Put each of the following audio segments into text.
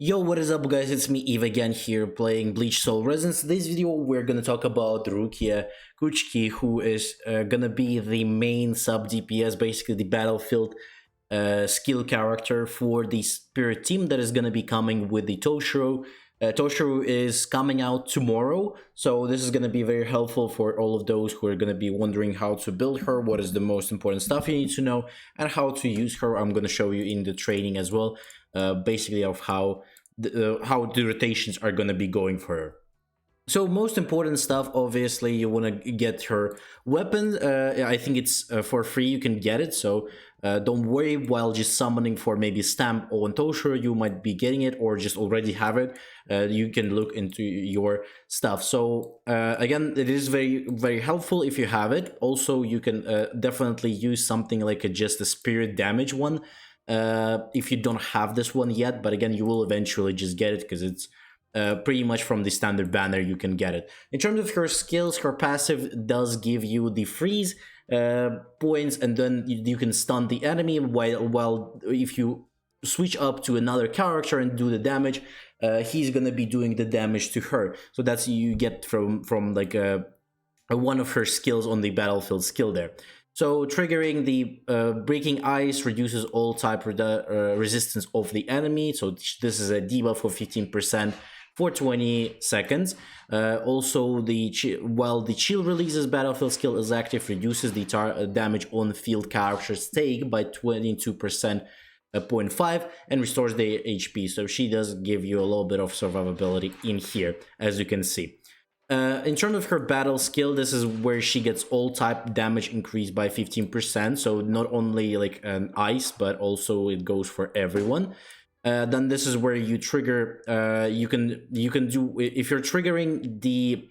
Yo, what is up guys, it's me Eve again here playing Bleach Soul Resonance. This video we're gonna talk about Rukia Kuchiki, who is gonna be the main sub DPS, basically the battlefield skill character for the Spirit team that is gonna be coming with the Toshiro. Toshiro is coming out tomorrow, so this is gonna be very helpful for all of those who are gonna be wondering how to build her, what is the most important stuff you need to know, and how to use her. I'm gonna show you in the training as well. Basically of how the rotations are going to be going for her. So most important stuff, obviously you want to get her weapon. I think it's for free, you can get it, so don't worry while just summoning for maybe Stamp or Toshiro. You might be getting it or just already have it. You can look into your stuff. So again, it is very helpful if you have it. Also you can definitely use something like just a spirit damage one if you don't have this one yet, but again you will eventually just get it because it's pretty much from the standard banner you can get it. In terms of her skills, her passive does give you the freeze points, and then you can stun the enemy while if you switch up to another character and do the damage, he's gonna be doing the damage to her. So that's you get from like one of her skills on the battlefield skill there. So triggering the breaking ice reduces all type resistance of the enemy. So this is a debuff for 15% for 20 seconds. Also, while the chill releases battlefield skill is active, reduces the damage on field characters take by 22%. 0.5 and restores the HP. So she does give you a little bit of survivability in here, as you can see. In terms of her battle skill, this is where she gets all type damage increased by 15%. So not only like an ice, but also it goes for everyone. Then this is where you trigger. You can do, if you're triggering the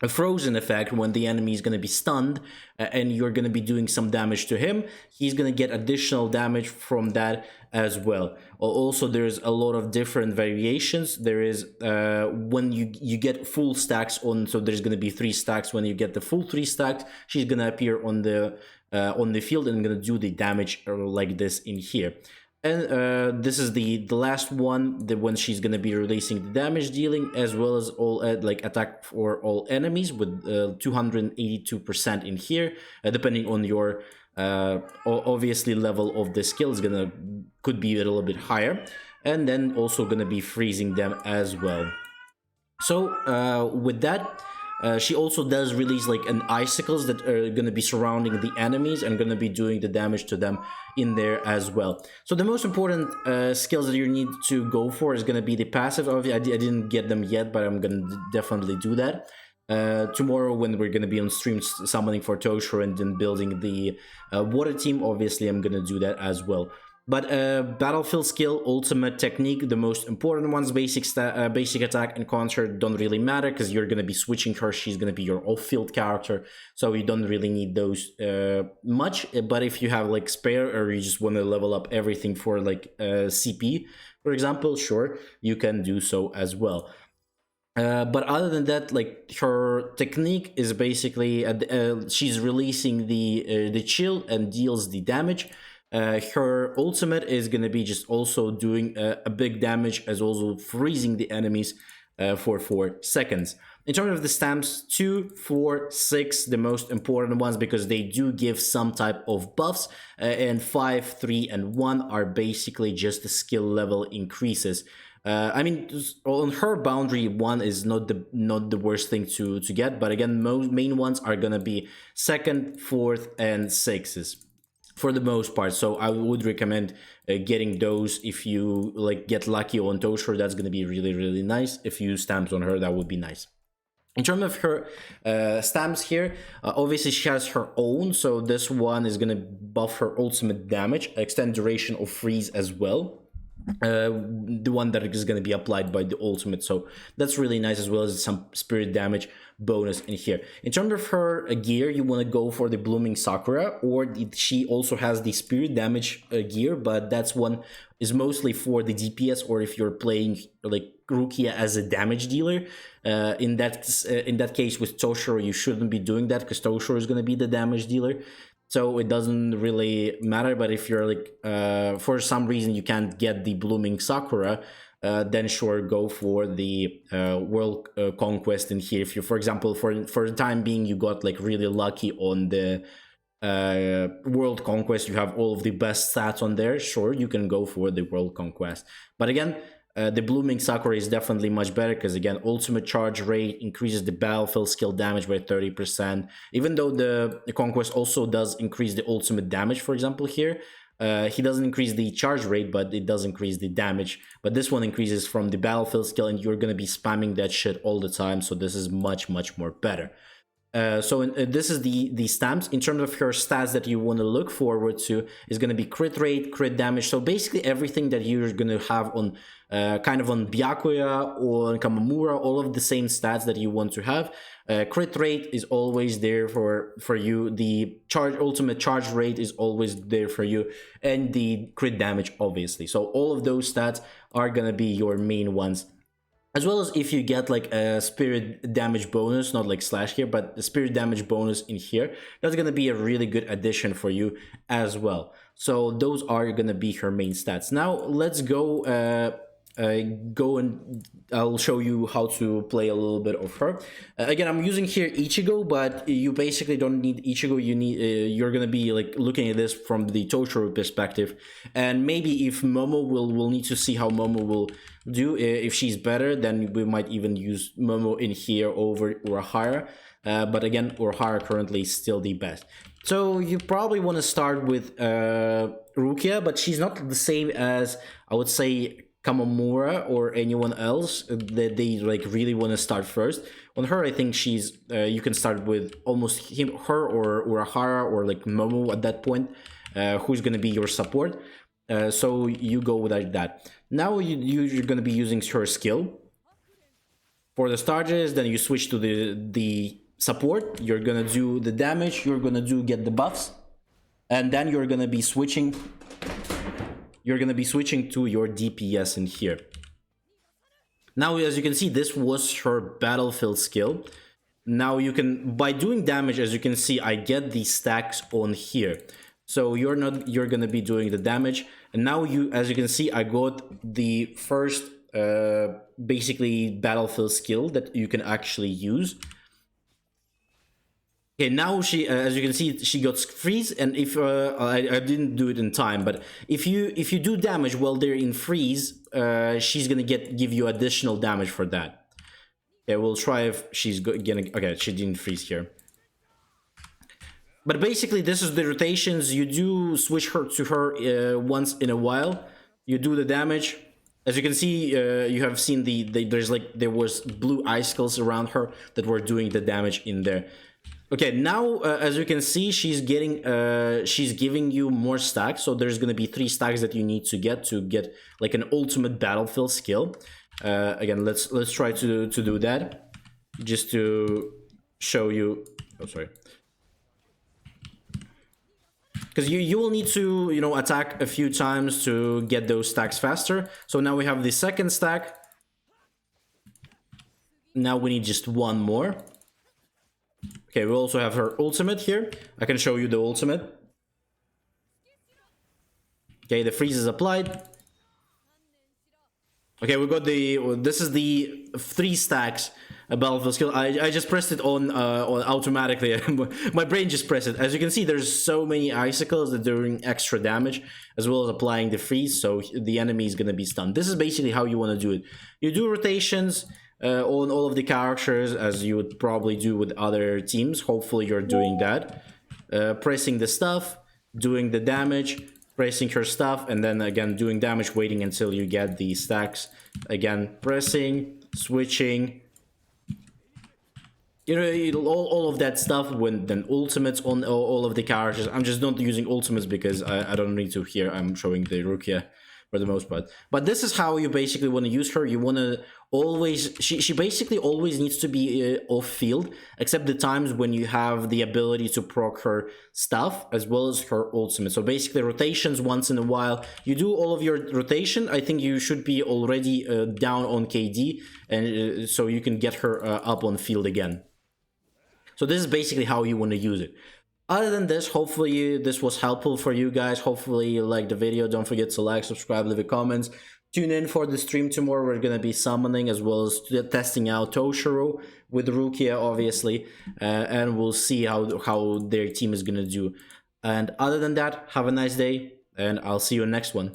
frozen effect when the enemy is going to be stunned and you're going to be doing some damage to him, he's going to get additional damage from that as well. Also, there's a lot of different variations. There is when you get full stacks on, so there's going to be 3 stacks. When you get the full 3 stacks, she's going to appear on the field and going to do the damage like this in here. And this is the last one, when she's gonna be releasing the damage dealing, as well as all like attack for all enemies with 282% in here, depending on your obviously level of the skill is could be a little bit higher, and then also gonna be freezing them as well. So with that, she also does release like an icicles that are going to be surrounding the enemies and going to be doing the damage to them in there as well. So the most important skills that you need to go for is going to be the passive. I didn't get them yet, but I'm going to definitely do that tomorrow when we're going to be on stream summoning for Toshiro and then building the water team. Obviously I'm going to do that as well. But battlefield skill, ultimate, technique, the most important ones, basic attack and counter don't really matter because you're going to be switching her. She's going to be your off-field character, so you don't really need those much. But if you have like spare, or you just want to level up everything for like CP, for example, sure, you can do so as well. But other than that, like her technique is basically she's releasing the chill and deals the damage. Her ultimate is going to be just also doing a big damage, as also freezing the enemies for 4 seconds. In terms of the stamps, 2, 4, 6, the most important ones because they do give some type of buffs, and 5, 3, and 1 are basically just the skill level increases. I mean, on her boundary, 1 is not the worst thing to get, but again, most main ones are gonna be 2nd, 4th, and 6s for the most part. So I would recommend getting those if you like get lucky on Toshiro. That's gonna be really nice. If you use stamps on her, that would be nice. In terms of her stamps here, obviously she has her own, so this one is gonna buff her ultimate damage, extend duration of freeze as well. The one that is going to be applied by the ultimate, so that's really nice, as well as some spirit damage bonus in here. In terms of her gear, you want to go for the blooming sakura, or she also has the spirit damage gear, but that's one is mostly for the DPS, or if you're playing like Rukia as a damage dealer. In that case with Toshiro, you shouldn't be doing that because Toshiro is going to be the damage dealer. So it doesn't really matter. But if you're like, for some reason you can't get the blooming sakura, then sure, go for the world conquest in here. If you, for example, for the time being, you got like really lucky on the world conquest, you have all of the best stats on there, sure, you can go for the world conquest. But again, the blooming Sakura is definitely much better because again, ultimate charge rate increases the battlefield skill damage by 30%. Even though the conquest also does increase the ultimate damage, for example here, he doesn't increase the charge rate, but it does increase the damage. But this one increases from the battlefield skill, and you're going to be spamming that shit all the time, so this is much more better. This is the stamps. In terms of her stats that you want to look forward to is going to be crit rate, crit damage. So basically everything that you're going to have on kind of on Byakuya or Kamamura, all of the same stats that you want to have. Crit rate is always there for you. The ultimate charge rate is always there for you, and the crit damage obviously. So all of those stats are going to be your main ones. As well as if you get like a spirit damage bonus, not like slash here, but the spirit damage bonus in here, that's going to be a really good addition for you as well. So those are going to be her main stats. Now let's go and I'll show you how to play a little bit of her. Again, I'm using here Ichigo, but you basically don't need Ichigo. You need you're gonna be like looking at this from the Totoro perspective, and maybe if Momo we'll need to see how Momo will do. If she's better, then we might even use Momo in here over Urahara. But again, Urahara currently is still the best. So you probably want to start with Rukia, but she's not the same as, I would say, Kamamura or anyone else that they like really want to start first. On her, I think she's you can start with almost her or Urahara or like Momo at that point, who's going to be your support. So you go with that. Now you're going to be using her skill for the starters. Then you switch to the support. You're going to do the damage. You're going to get the buffs, and then you're going to be switching. You're going to be switching to your DPS in here. Now, as you can see, this was her battlefield skill. Now you can, by doing damage, as you can see, I get the stacks on here. So you're going to be doing the damage. And now as you can see, I got the first, basically battlefield skill that you can actually use. Okay, now she, as you can see, she got freeze, and if I didn't do it in time, but if you do damage while they're in freeze, she's gonna give you additional damage for that. Okay, we'll try if she's gonna. Okay, she didn't freeze here. But basically, this is the rotations. You do switch her to her once in a while. You do the damage. As you can see, you have seen there was blue icicles around her that were doing the damage in there. Okay, now as you can see, she's giving you more stacks. So there's gonna be 3 stacks that you need to get like an ultimate battlefield skill. Again, let's try to do that, just to show you. Oh, sorry. Because you will need to attack a few times to get those stacks faster. So now we have the second stack. Now we need just 1 more. Okay, we also have her ultimate here. I can show you the ultimate. Okay, the freeze is applied. Okay, we got this is the 3 stacks battlefield skill. I just pressed it on automatically. My brain just pressed it. As you can see, there's so many icicles that are doing extra damage, as well as applying the freeze, so the enemy is gonna be stunned. This is basically how you want to do it. You do rotations on all of the characters, as you would probably do with other teams. Hopefully you're doing that. Pressing the stuff, doing the damage, pressing her stuff, and then again doing damage, waiting until you get the stacks. Again, pressing, switching. All of that stuff. When then ultimates on all of the characters. I'm just not using ultimates because I don't need to here. I'm showing the Rukia for the most part. But this is how you basically want to use her. You want to always, she basically always needs to be off field, except the times when you have the ability to proc her stuff as well as her ultimate. So basically rotations once in a while. You do all of your rotation. I think you should be already down on KD, and so you can get her up on field again. So this is basically how you want to use it. Other than this, hopefully this was helpful for you guys. Hopefully you liked the video. Don't forget to like, subscribe, leave a comment. Tune in for the stream tomorrow. We're gonna be summoning as well as testing out Toshiro with Rukia, obviously, and we'll see how their team is gonna do. And other than that, have a nice day, and I'll see you in the next one.